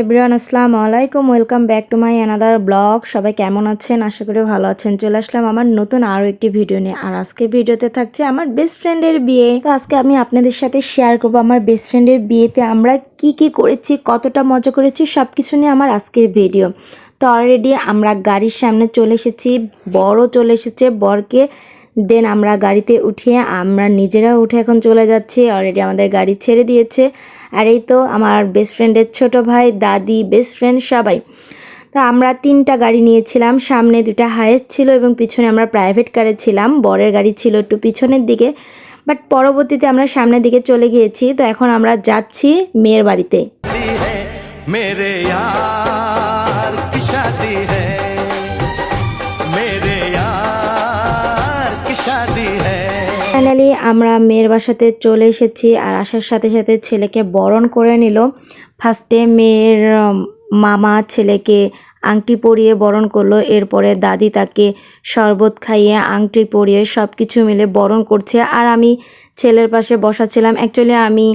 Everyone, আসসালামু আলাইকুম। Welcome back to my another blog. সবাই কেমন আছেন? আশা করি ভালো আছেন। চলে আসলাম আমার নতুন আরও একটি ভিডিও নিয়ে। আর আজকে ভিডিওতে থাকছে আমার বেস্ট ফ্রেন্ডের বিয়ে। তো আজকে আমি আপনাদের সাথে শেয়ার করবো আমার বেস্ট ফ্রেন্ডের বিয়েতে আমরা কি করেছি, কতটা মজা করেছি, সব কিছু নিয়ে আমার আজকের ভিডিও। তো অলরেডি আমরা গাড়ির সামনে চলে এসেছি, বরও চলে এসেছে, বরকে দেন আমরা গাড়িতে উঠিয়ে আমরা নিজেরা উঠে এখন চলে যাচ্ছি। অলরেডি আমাদের গাড়ি ছেড়ে দিয়েছে। আর এই তো আমার বেস্ট ফ্রেন্ডের ছোট ভাই, দাদি, বেস্ট ফ্রেন্ড সবাই। তো আমরা 3টা গাড়ি নিয়েছিলাম, সামনে 2টা হাইয়েস্ট ছিল এবং পিছনে আমরা প্রাইভেট কারে ছিলাম। বরের গাড়ি ছিল একটু পিছনের দিকে, বাট পরবর্তীতে আমরা সামনের দিকে চলে গিয়েছি। তো এখন আমরা যাচ্ছি মেয়ের বাড়িতে। ফাইনালি আমরা মেয়ের বাসাতে চলে এসেছি। আর আসার সাথে সাথে ছেলেকে বরণ করে নিল। ফার্স্টে মেয়ের মামা ছেলেকে আংটি পরিয়ে বরণ করলো, এরপরে দাদি তাকে শরবত খাইয়ে আংটি পরিয়ে সব কিছু মিলে বরণ করছে। আর আমি ছেলের পাশে বসাছিলাম। অ্যাকচুয়ালি আমি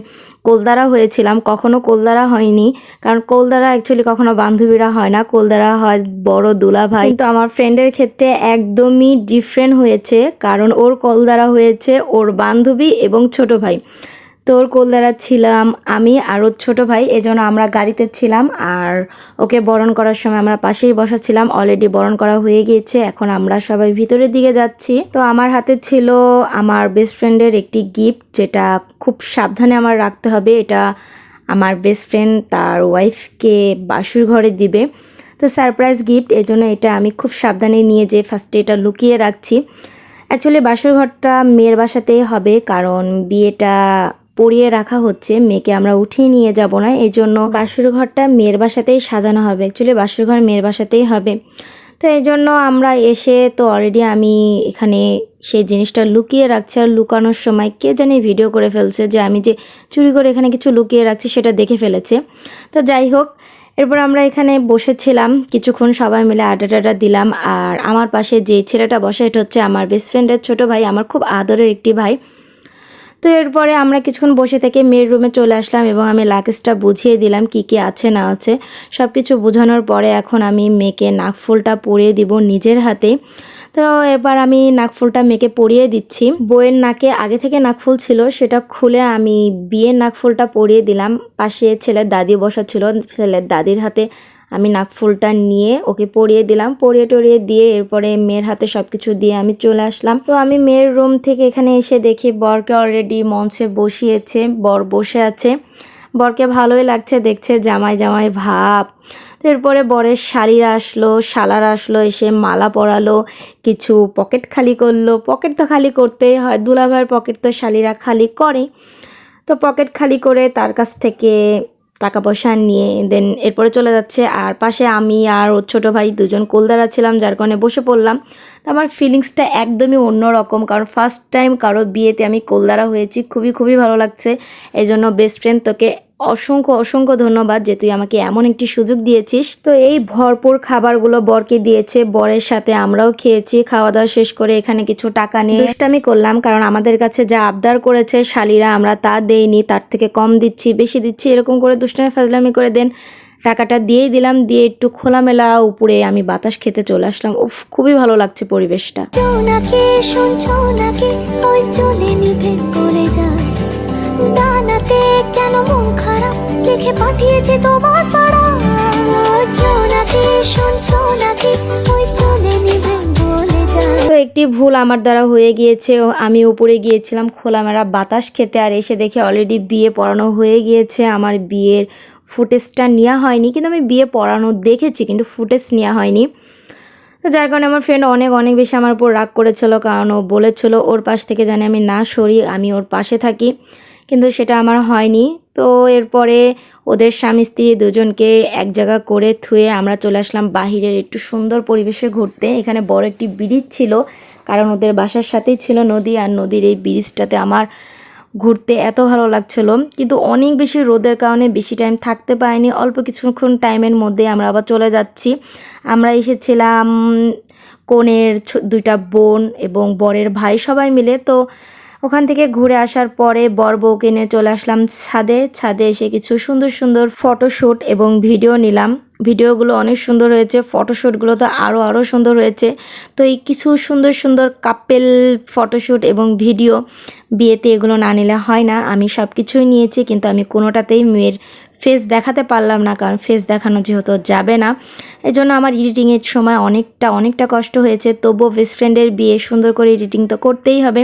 কোলদারা হয়েছিলাম, কখনো কোলদারা হয়নি, কারণ কোলদারা অ্যাকচুয়ালি কখনো বান্ধবীরা হয় না, কোলদারা হয় বড় দুলা ভাই। কিন্তু আমার ফ্রেন্ডের ক্ষেত্রে একদমই ডিফারেন্ট হয়েছে, কারণ ওর কোলদারা হয়েছে ওর বান্ধবী এবং ছোট ভাই। তো ওর কোলদারা ছিলাম আমি আর ওর ছোটো ভাই, এজন্য আমরা গাড়িতে ছিলাম। আর ওকে বরণ করার সময় আমরা পাশেই বসাছিলাম। অলরেডি বরণ করা হয়ে গিয়েছে, এখন আমরা সবাই ভিতরের দিকে যাচ্ছি। তো আমার হাতে ছিল আমার বেস্ট ফ্রেন্ডের একটি গিফট, যেটা খুব সাবধানে আমার রাখতে হবে। এটা আমার বেস্ট ফ্রেন্ড তার ওয়াইফকে বাসুর ঘরে দিবে, তো সারপ্রাইজ গিফট, এজন্য এটা আমি খুব সাবধানে নিয়ে যেয়ে ফার্স্টে এটা লুকিয়ে রাখছি। অ্যাকচুয়ালি বাসুর ঘরটা মেয়ের বাসাতেই হবে, কারণ বিয়েটা পরিয়ে রাখা হচ্ছে, মেয়েকে আমরা উঠিয়ে নিয়ে যাব না, এই জন্য বাসুর ঘরটা মেয়ের বাসাতেই সাজানো হবে। অ্যাকচুয়ালি বাসুর ঘর মেয়ের বাসাতেই হবে। তো এই জন্য আমরা এসে তো অলরেডি আমি এখানে সেই জিনিসটা লুকিয়ে রাখছি। আর লুকানোর সময় কে জানি ভিডিও করে ফেলছে যে আমি যে চুরি করে এখানে কিছু লুকিয়ে রাখছি, সেটা দেখে ফেলেছে। তো যাই হোক, এরপর আমরা এখানে বসেছিলাম কিছুক্ষণ, সবাই মিলে আড্ডা টাড্ডা দিলাম। আর আমার পাশে যে ছেলেটা বসে, এটা হচ্ছে আমার বেস্ট ফ্রেন্ডের ছোটো ভাই, আমার খুব আদরের একটি ভাই। তো এরপরে আমরা কিছুক্ষণ বসে থেকে মেয়ের রুমে চলে আসলাম এবং আমি লাগেজটা বুঝিয়ে দিলাম কি আছে না আছে সব কিছু বোঝানোর পরে এখন আমি মেয়েকে নাকফুলটা পরিয়ে দিব নিজের হাতে। তো এবার আমি নাকফুলটা মেয়েকে পরিয়ে দিচ্ছি। বইয়ের নাকে আগে থেকে নাকফুল ছিল, সেটা খুলে আমি বিয়ের নাকফুলটা পরিয়ে দিলাম। পাশে ছেলের দাদি বসা ছিল, ছেলের দাদির হাতে আমি নাকফুলটা নিয়ে ওকে পরিয়ে দিলাম। পরিয়ে টরিয়ে দিয়ে এরপরে মেয়ের হাতে সব কিছু দিয়ে আমি চলে আসলাম। তো আমি মেয়ের রুম থেকে এখানে এসে দেখি বরকে অলরেডি মঞ্চে বসিয়েছে, বর বসে আছে। বরকে ভালোই লাগছে, দেখছে জামাই জামাই ভাব। তো এরপরে বরের শালারা আসলো, এসে মালা পরালো, কিছু পকেট খালি করলো। পকেট তো খালি করতেই হয়, দুলাভাইয়ের পকেট তো শালিরা খালি করে। তো পকেট খালি করে তার কাছ থেকে টাকা পয়সা নিয়ে দেন এরপরে চলে যাচ্ছে। আর পাশে আমি আর ওর ছোটো ভাই দুজন কোলদারা ছিলাম, যার কারণে বসে পড়লাম। তো আমার ফিলিংসটা একদমই অন্যরকম, কারণ ফার্স্ট টাইম কারো বিয়েতে আমি কোলদারা হয়েছি। খুবই ভালো লাগছে। এই জন্য বেস্ট ফ্রেন্ড তোকে অসংখ্য ধন্যবাদ যে তুই আমাকে এমন একটি সুযোগ দিয়েছিস। তো এই ভরপুর খাবারগুলো বরকে দিয়েছে, বরের সাথে আমরাও খেয়েছি। খাওয়া দাওয়া শেষ করে এখানে কিছু টাকা নিয়ে দুষ্টামি করলাম, কারণ আমাদের কাছে যা আবদার করেছে শালিরা আমরা তা দেইনি, তার থেকে কম দিচ্ছি, বেশি দিচ্ছি, এরকম করে দুষ্টামি ফাজলামি করে দেন টাকাটা দিয়েই দিলাম। দিয়ে একটু খোলামেলা উপরে আমি বাতাস খেতে চলে আসলাম। উফ, খুবই ভালো লাগছে পরিবেশটা। কেন মন খারাপ লিখে পাঠিয়েছে তোমার পাড়া, নাকি শুনছো নাকি ওই চলে নিবে বলে যায়। তো একটি ভুল আমার দ্বারা হয়ে গিয়েছে, আমি উপরে গিয়েছিলাম খোলামেলা বাতাস খেতে, আর এসে দেখে অলরেডি বিয়ে পড়ানো হয়ে গিয়েছে। আমার বিয়ের ফুটেজটা নেওয়া হয়নি, কিন্তু আমি বিয়ে পড়ানো দেখেছি, কিন্তু ফুটেজ নেওয়া হয়নি। তো যার কারণে আমার ফ্রেন্ড অনেক বেশি আমার উপর রাগ করেছিল, কারণ ও বলেছিল ওর পাশ থেকে জানি আমি না সরি, আমি ওর পাশে থাকি, কিন্তু সেটা আমার হয়নি। তো এরপরে ওদের স্বামী স্ত্রী দুজনকে এক জায়গা করে থুয়ে আমরা চলে আসলাম বাহিরের একটু সুন্দর পরিবেশে ঘুরতে। এখানে বড় একটি ব্রিজ ছিল, কারণ ওদের বাসার সাথেই ছিল নদী, আর নদীর এই ব্রিজটাতে আমার ঘুরতে এত ভালো লাগছিল। কিন্তু অনেক বেশি রোদের কারণে বেশি টাইম থাকতে পারিনি, অল্প কিছুক্ষণ টাইমের মধ্যে আমরা আবার চলে যাচ্ছি। আমরা এসেছিলাম কনের 2টা বোন এবং বরের ভাই সবাই মিলে। তো ওখান থেকে ঘুরে আসার পরে বর বউকে নিয়ে চলে আসলাম ছাদে। ছাদে এসে কিছু সুন্দর সুন্দর ফটোশ্যুট এবং ভিডিও নিলাম। ভিডিওগুলো অনেক সুন্দর হয়েছে, ফটোশ্যুটগুলো তো আরও সুন্দর হয়েছে। তো এই কিছু সুন্দর সুন্দর কাপেল ফটোশ্যুট এবং ভিডিও বিয়েতে এগুলো না নিলে হয় না। আমি সব কিছুই নিয়েছি, কিন্তু আমি কোনোটাতেই মেয়ের ফেস দেখাতে পারলাম না, কারণ ফেস দেখানো যেহেতু যাবে না। এজন্য আমার এডিটিংয়ের সময় অনেকটা কষ্ট হয়েছে। তবুও বেস্ট ফ্রেন্ডের বিয়ে, সুন্দর করে এডিটিং তো করতেই হবে।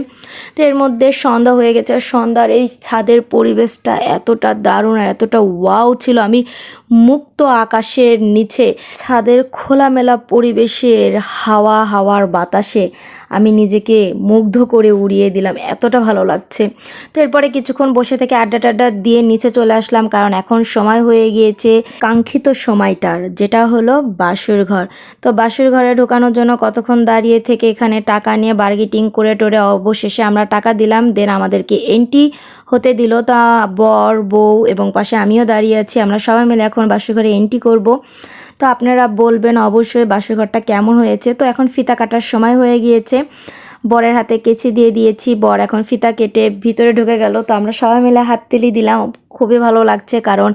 তো এর মধ্যে সন্ধ্যা হয়ে গেছে। সন্ধ্যার এই ছাদের পরিবেশটা এতটা দারুণ আর এতটা ওয়াও ছিল। আমি মুক্ত আকাশের নিচে ছাদের খোলামেলা পরিবেশের হাওয়ার বাতাসে আমি নিজেকে মুগ্ধ করে উড়িয়ে দিলাম, এতটা ভালো লাগছে। তো এরপরে কিছুক্ষণ বসে থেকে আড্ডা টাড্ডা দিয়ে নিচে চলে আসলাম, কারণ এখন সময় হয়ে গিয়েছে কাঙ্ক্ষিত সময়টার, যেটা হলো বাসর ঘর। তো বাসর ঘরে ঢোকানোর জন্য কতক্ষণ দাঁড়িয়ে থেকে এখানে টাকা নিয়ে বার্গেটিং করে টোরে অবশেষে আমরা টাকা দিলাম। দেন আমাদেরকে এন্ট্রি হতে দিল। তা বর বউ এবং পাশে আমিও দাঁড়িয়ে আছি। আমরা সবাই মিলে এখন বাসর ঘরে এন্ট্রি করব। তো আপনারা বলবেন অবশ্যই বাসর ঘরটা কেমন হয়েছে। তো এখন ফিতা কাটার সময় হয়ে গিয়েছে। বরের হাতে কেচি দিয়ে দিয়েছি, বর এখন ফিতা কেটে ভিতরে ঢুকে গেল। তো আমরা সবাই মিলে হাততালি দিলাম। খুবই ভালো লাগছে, কারণ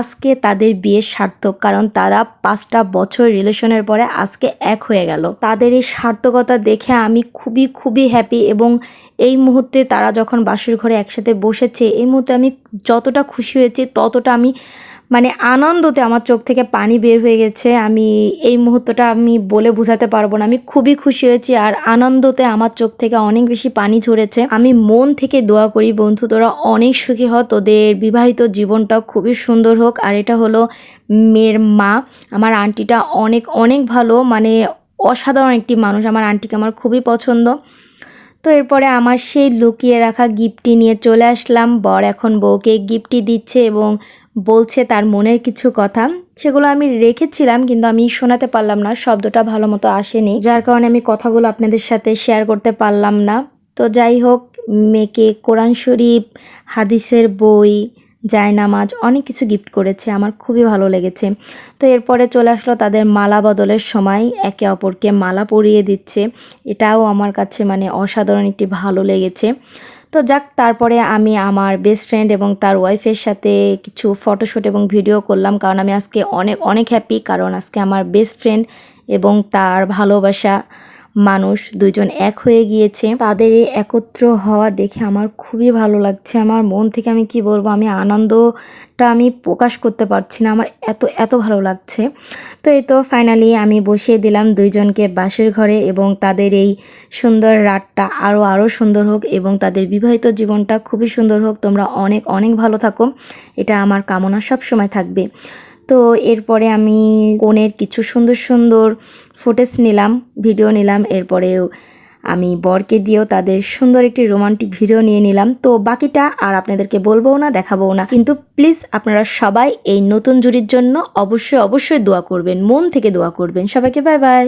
আজকে তাদের বিয়ে সার্থক, কারণ তারা 5টা বছর রিলেশনের পরে আজকে এক হয়ে গেল। তাদের এই সার্থকতা দেখে আমি খুবই হ্যাপি। এবং এই মুহূর্তে তারা যখন বাসর ঘরে একসাথে বসেছে, এই মুহূর্তে আমি যতটা খুশি হয়েছি ততটা আমি মানে আনন্দতে আমার চোখ থেকে পানি বের হয়ে গেছে। আমি এই মুহূর্তটা আমি বলে বোঝাতে পারবো না। আমি খুবই খুশি হয়েছি আর আনন্দতে আমার চোখ থেকে অনেক বেশি পানি ঝরেছে। আমি মন থেকে দোয়া করি বন্ধু, তোরা অনেক সুখী হ, তোদের বিবাহিত জীবনটা খুবই সুন্দর হোক। আর এটা হলো মেয়ের মা, আমার আন্টিটা অনেক ভালো, মানে অসাধারণ একটি মানুষ। আমার আন্টিকে আমার খুবই পছন্দ। তো এরপরে আমার সেই লুকিয়ে রাখা গিফটটি নিয়ে চলে আসলাম। বর এখন বউকে গিফটটি দিচ্ছে এবং বলছে তার মনের কিছু কথা। সেগুলো আমি রেখেছিলাম, কিন্তু আমি শোনাতে পারলাম না, শব্দটা ভালো মতো আসেনি, যার কারণে আমি কথাগুলো আপনাদের সাথে শেয়ার করতে পারলাম না। তো যাই হোক, মেয়েকে কোরআন শরীফ, হাদিসের বই, জায়নামাজ অনেক কিছু গিফট করেছে, আমার খুবই ভালো লেগেছে। তো এরপরে চলে আসলো তাদের মালা বদলের সময়, একে অপরকে মালা পরিয়ে দিচ্ছে। এটাও আমার কাছে মানে অসাধারণ একটি ভালো লেগেছে। তো যাক, তারপরে আমি আমার বেস্ট ফ্রেন্ড এবং তার ওয়াইফের সাথে কিছু ফটোশ্যুট এবং ভিডিও করলাম, কারণ আমি আজকে অনেক হ্যাপি, কারণ আজকে আমার বেস্ট ফ্রেন্ড এবং তার ভালোবাসা মানুষ দুইজন এক হয়ে গিয়েছে। তাদের এই একত্র হওয়া দেখে আমার খুবই ভালো লাগছে। আমার মন থেকে আমি কি বলবো, আমি আনন্দটা আমি প্রকাশ করতে পারছি না, আমার এত ভালো লাগছে। তো এই তো ফাইনালি আমি বসিয়ে দিলাম দুইজনকে বাসের ঘরে, এবং তাদের এই সুন্দর রাতটা আরও সুন্দর হোক এবং তাদের বিবাহিত জীবনটা খুবই সুন্দর হোক। তোমরা অনেক ভালো থাকো, এটা আমার কামনা সব সময় থাকবে। তো এরপরে আমি কনের কিছু সুন্দর ফুটেজ নিলাম, ভিডিও নিলাম। এরপরেও আমি বরকে দিয়েও তাদের সুন্দর একটি রোমান্টিক ভিডিও নিয়ে নিলাম। তো বাকিটা আর আপনাদেরকে বলবো না, দেখাবো না, কিন্তু প্লিজ আপনারা সবাই এই নতুন জুড়ির জন্য অবশ্যই দোয়া করবেন, মন থেকে দোয়া করবেন। সবাইকে বাই বাই।